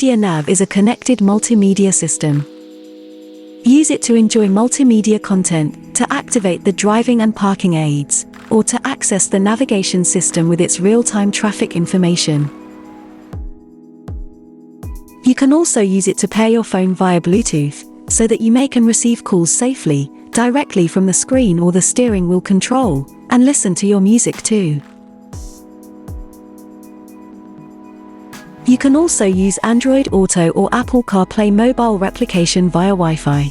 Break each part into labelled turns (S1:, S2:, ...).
S1: Media Nav is a connected multimedia system. Use it to enjoy multimedia content, to activate the driving and parking aids, or to access the navigation system with its real-time traffic information. You can also use it to pair your phone via Bluetooth, so that you make and receive calls safely, directly from the screen or the steering wheel control, and listen to your music too. You can also use Android Auto or Apple CarPlay mobile replication via Wi-Fi.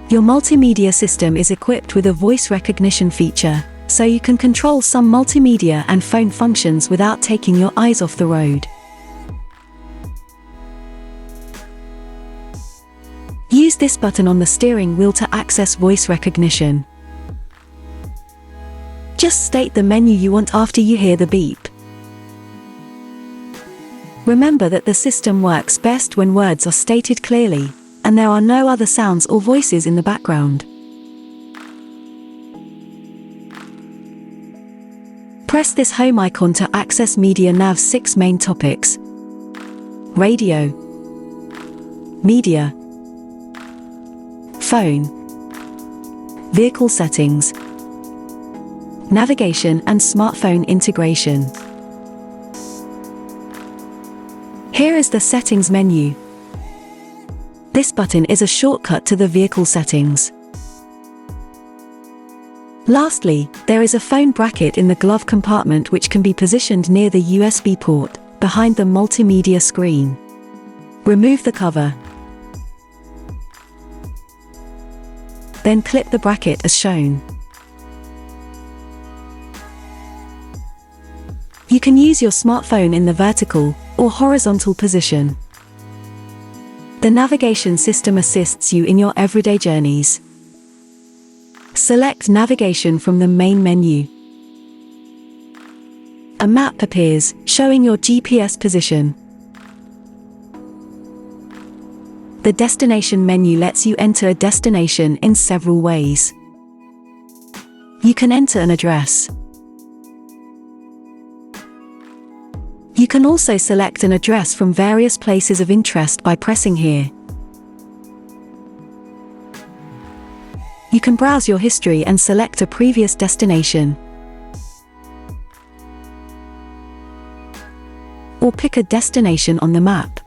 S1: Your multimedia system is equipped with a voice recognition feature, so you can control some multimedia and phone functions without taking your eyes off the road. Use this button on the steering wheel to access voice recognition. Just state the menu you want after you hear the beep. Remember that the system works best when words are stated clearly, and there are no other sounds or voices in the background. Press this home icon to access Media Nav's 6 main topics: radio, media, phone, vehicle settings, navigation and smartphone integration. Here is the settings menu. This button is a shortcut to the vehicle settings. Lastly, there is a phone bracket in the glove compartment which can be positioned near the USB port, behind the multimedia screen. Remove the cover. Then clip the bracket as shown. You can use your smartphone in the vertical or horizontal position. The navigation system assists you in your everyday journeys. Select navigation from the main menu. A map appears, showing your GPS position. The destination menu lets you enter a destination in several ways. You can enter an address. You can also select an address from various places of interest by pressing here. You can browse your history and select a previous destination. Or pick a destination on the map.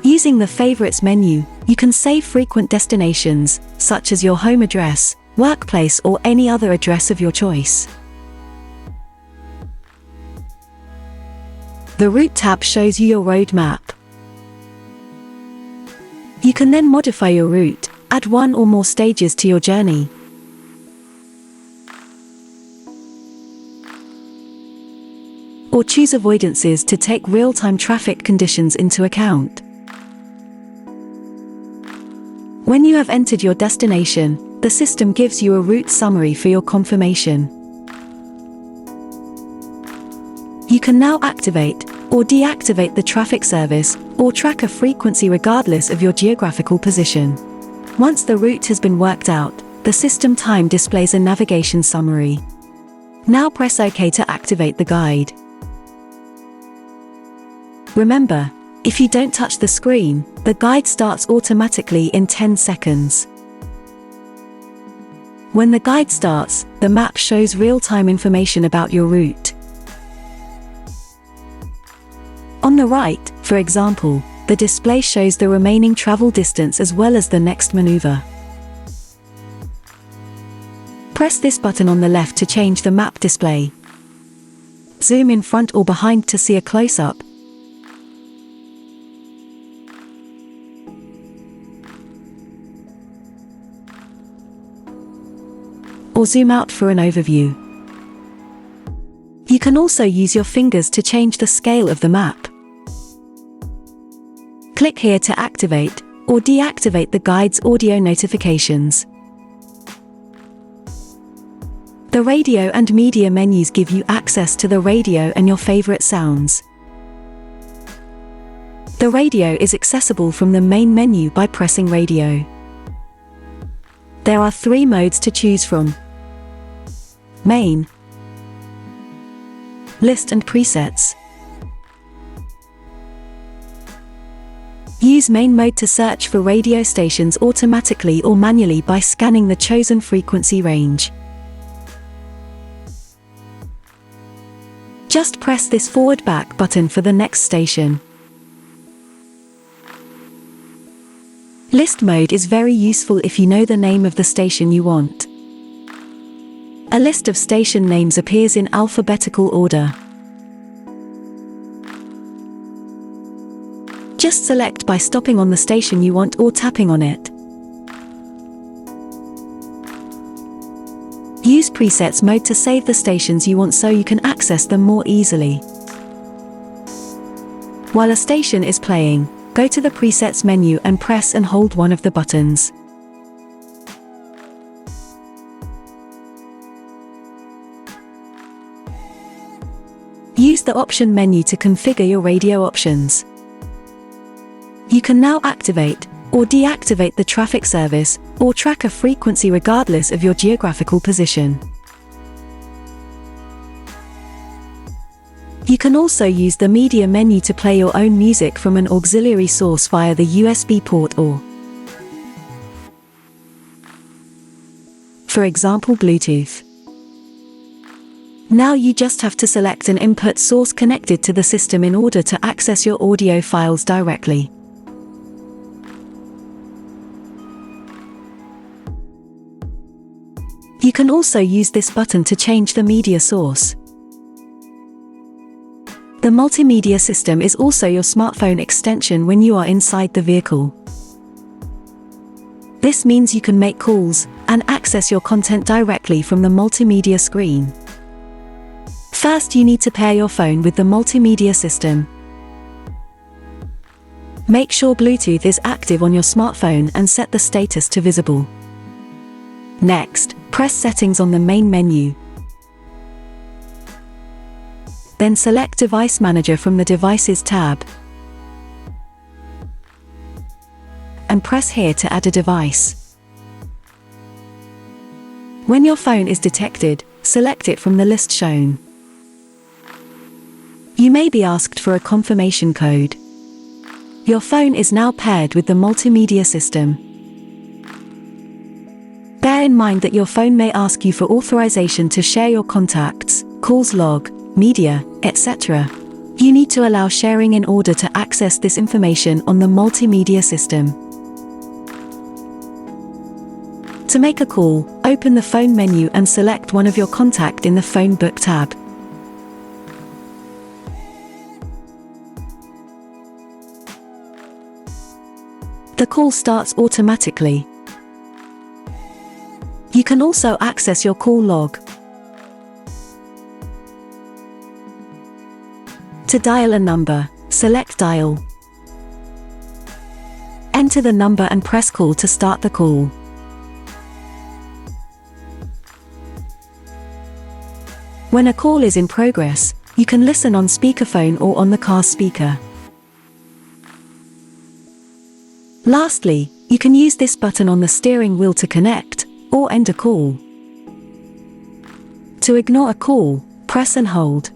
S1: Using the Favorites menu, you can save frequent destinations, such as your home address, workplace or any other address of your choice. The Route tab shows you your road map. You can then modify your route, add one or more stages to your journey. Or choose avoidances to take real-time traffic conditions into account. When you have entered your destination, the system gives you a route summary for your confirmation. You can now activate or deactivate the traffic service or track a frequency regardless of your geographical position. Once the route has been worked out, the system time displays a navigation summary. Now press OK to activate the guide. Remember, if you don't touch the screen, the guide starts automatically in 10 seconds. When the guide starts, the map shows real-time information about your route. On the right, for example, the display shows the remaining travel distance as well as the next maneuver. Press this button on the left to change the map display. Zoom in front or behind to see a close-up. Or zoom out for an overview. You can also use your fingers to change the scale of the map. Click here to activate or deactivate the guide's audio notifications. The radio and media menus give you access to the radio and your favorite sounds. The radio is accessible from the main menu by pressing radio. There are 3 modes to choose from: Main. List and presets. Use main mode to search for radio stations automatically or manually by scanning the chosen frequency range. Just press this forward back button for the next station. List mode is very useful if you know the name of the station you want. A list of station names appears in alphabetical order. Just select by stopping on the station you want or tapping on it. Use presets mode to save the stations you want so you can access them more easily. While a station is playing, go to the presets menu and press and hold one of the buttons. Use the option menu to configure your radio options. You can now activate or deactivate the traffic service or track a frequency regardless of your geographical position. You can also use the media menu to play your own music from an auxiliary source via the USB port or, for example, Bluetooth. Now you just have to select an input source connected to the system in order to access your audio files directly. You can also use this button to change the media source. The multimedia system is also your smartphone extension when you are inside the vehicle. This means you can make calls and access your content directly from the multimedia screen. First, you need to pair your phone with the multimedia system. Make sure Bluetooth is active on your smartphone and set the status to visible. Next, press Settings on the main menu. Then select Device Manager from the Devices tab. And press here to add a device. When your phone is detected, select it from the list shown. You may be asked for a confirmation code. Your phone is now paired with the multimedia system. Bear in mind that your phone may ask you for authorization to share your contacts, calls log, media, etc. You need to allow sharing in order to access this information on the multimedia system. To make a call, open the phone menu and select one of your contacts in the Phone Book tab. The call starts automatically. You can also access your call log. To dial a number, select Dial. Enter the number and press Call to start the call. When a call is in progress, you can listen on speakerphone or on the car speaker. Lastly, you can use this button on the steering wheel to connect or end a call. To ignore a call, press and hold.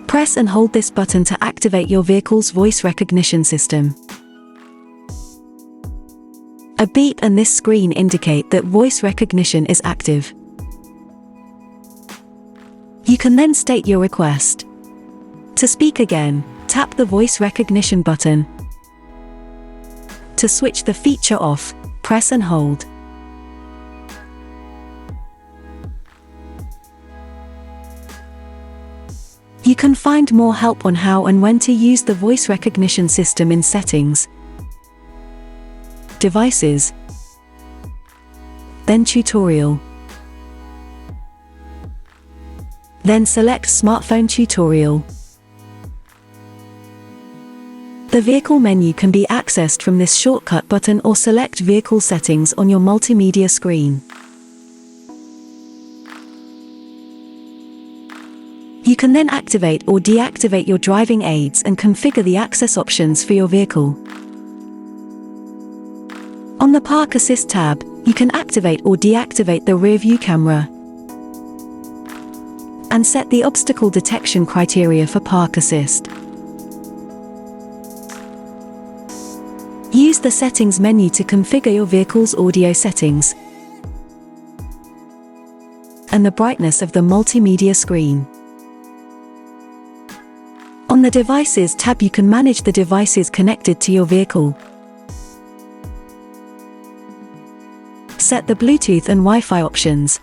S1: Press and hold this button to activate your vehicle's voice recognition system. A beep and this screen indicate that voice recognition is active. You can then state your request. To speak again, tap the voice recognition button. To switch the feature off, press and hold. You can find more help on how and when to use the voice recognition system in Settings, Devices, then Tutorial. Then select Smartphone Tutorial. The vehicle menu can be accessed from this shortcut button or select Vehicle Settings on your multimedia screen. You can then activate or deactivate your driving aids and configure the access options for your vehicle. On the Park Assist tab, you can activate or deactivate the rear view camera and set the obstacle detection criteria for Park Assist. Use the Settings menu to configure your vehicle's audio settings and the brightness of the multimedia screen. On the Devices tab, you can manage the devices connected to your vehicle, set the Bluetooth and Wi-Fi options,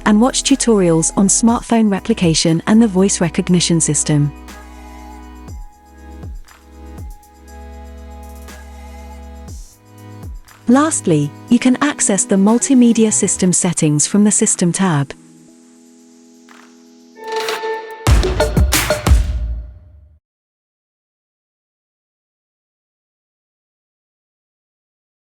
S1: and watch tutorials on smartphone replication and the voice recognition system. Lastly, you can access the multimedia system settings from the System tab.